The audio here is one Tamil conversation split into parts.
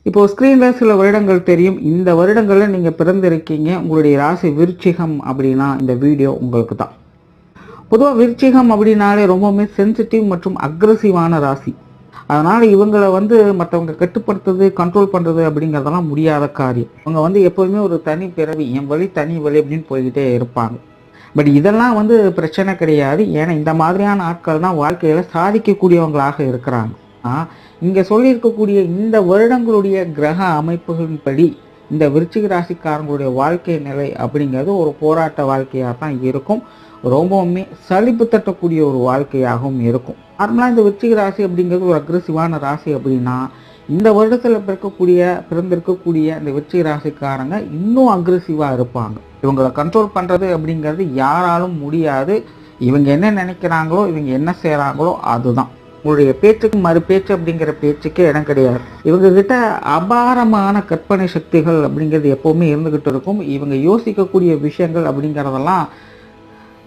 இப்போ ஸ்க்ரீன்ல சில வருடங்கள் தெரியும். இந்த வருடங்களில் நீங்கள் பிறந்திருக்கீங்க. உங்களுடைய ராசி விருச்சிகம் அப்படின்னா இந்த வீடியோ உங்களுக்கு தான். பொதுவாக விருச்சிகம் அப்படின்னாலே ரொம்பவுமே சென்சிட்டிவ் மற்றும் அக்ரெசிவான ராசி. அதனால் இவங்களை மற்றவங்க கட்டுப்படுத்துறது, கண்ட்ரோல் பண்ணுறது அப்படிங்கிறதெல்லாம் முடியாத காரியம். இவங்க எப்போதுமே ஒரு தனி பிறவி, என் வழி தனி வழி அப்படின்னு போய்கிட்டே இருப்பாங்க. பட் இதெல்லாம் பிரச்சனை கிடையாது. ஏன்னா இந்த மாதிரியான ஆட்கள் தான் வாழ்க்கையில் சாதிக்கக்கூடியவங்களாக இருக்கிறாங்க. இங்கே சொல்லியிருக்கக்கூடிய இந்த வருடங்களுடைய கிரக அமைப்புகளின்படி இந்த விருச்சிக ராசிக்காரங்களுடைய வாழ்க்கை நிலை அப்படிங்கிறது ஒரு போராட்ட வாழ்க்கையாக தான் இருக்கும். ரொம்பவுமே சலிப்பு தட்டக்கூடிய ஒரு வாழ்க்கையாகவும் இருக்கும். நார்மலாக இந்த விருச்சிக ராசி அப்படிங்கிறது ஒரு அக்ரெசிவான ராசி அப்படின்னா, இந்த வருடத்தில் பிறந்திருக்கக்கூடிய இந்த விருச்சிக ராசிக்காரங்க இன்னும் அக்ரெசிவாக இருப்பாங்க. இவங்களை கண்ட்ரோல் பண்ணுறது அப்படிங்கிறது யாராலும் முடியாது. இவங்க என்ன நினைக்கிறாங்களோ, இவங்க என்ன செய்கிறாங்களோ அதுதான். உங்களுடைய பேச்சுக்கு மறு பேச்சு அப்படிங்கிற பேச்சுக்கே இடம் கிடையாது. இவங்க கிட்ட அபாரமான கற்பனை சக்திகள் அப்படிங்கிறது எப்போவுமே இருந்துக்கிட்டு இருக்கும். இவங்க யோசிக்கக்கூடிய விஷயங்கள் அப்படிங்கிறதெல்லாம்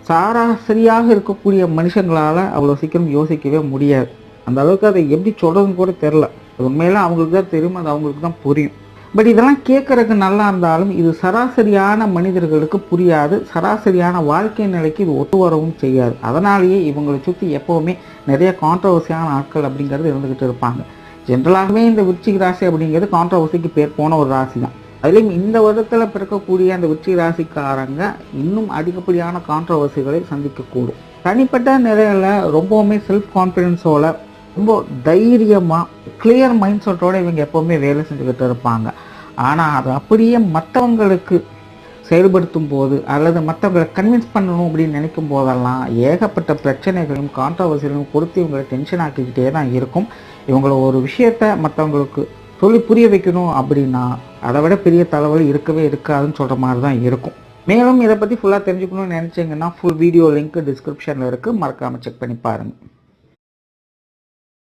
சராசரியாக இருக்கக்கூடிய மனுஷங்களால் அவ்வளோ சீக்கிரம் யோசிக்கவே முடியாது. அந்த அளவுக்கு அதை எப்படி சொல்கிறதுன்னு கூட தெரில. உண்மையில அவங்களுக்கு தான் தெரியும், அது அவங்களுக்கு தான் புரியும். பட் இதெல்லாம் கேட்குறதுக்கு நல்லா இருந்தாலும் இது சராசரியான மனிதர்களுக்கு புரியாது. சராசரியான வாழ்க்கை நிலைக்கு இது ஒத்து வரவும் செய்யாது. அதனாலேயே இவங்களை சுற்றி எப்போவுமே நிறைய கான்ட்ரவர்சியான ஆட்கள் அப்படிங்கிறது இருந்துக்கிட்டு இருப்பாங்க. ஜென்ரலாகவே இந்த விருச்சிக ராசி அப்படிங்கிறது கான்ட்ரவர்சிக்கு பேர் போன ஒரு ராசி தான். அதுலேயும் இந்த வருடத்தில் பிறக்கக்கூடிய அந்த விருச்சிக ராசிக்காரங்க இன்னும் அதிகப்படியான கான்ட்ரவர்சிகளை சந்திக்கக்கூடும். தனிப்பட்ட நிலையில் ரொம்பவுமே செல்ஃப் கான்ஃபிடென்ஸோட, ரொம்ப தைரியமாக, கிளியர் மைண்ட் செட்டோடு இவங்க எப்போவுமே வேலை செஞ்சுக்கிட்டு இருப்பாங்க. ஆனால் அது அப்படியே மற்றவங்களுக்கு செயல்படுத்தும் போது அல்லது மற்றவங்களை கன்வின்ஸ் பண்ணணும் அப்படின்னு நினைக்கும் போதெல்லாம் ஏகப்பட்ட பிரச்சனைகளையும் கான்ட்ரவர்சிகளையும் கொடுத்து இவங்களை டென்ஷன் ஆக்கிக்கிட்டே தான் இருக்கும். இவங்களை ஒரு விஷயத்தை மற்றவங்களுக்கு சொல்லி புரிய வைக்கணும் அப்படின்னா அதை விட பெரிய தலைவலி இருக்கவே இருக்காதுன்னு சொல்கிற மாதிரி தான் இருக்கும். மேலும் இதை பற்றி ஃபுல்லாக தெரிஞ்சுக்கணும்னு நினச்சிங்கன்னா ஃபுல் வீடியோ லிங்க் டிஸ்கிரிப்ஷனில் இருக்குது. மறக்காமல் செக் பண்ணி பாருங்கள்.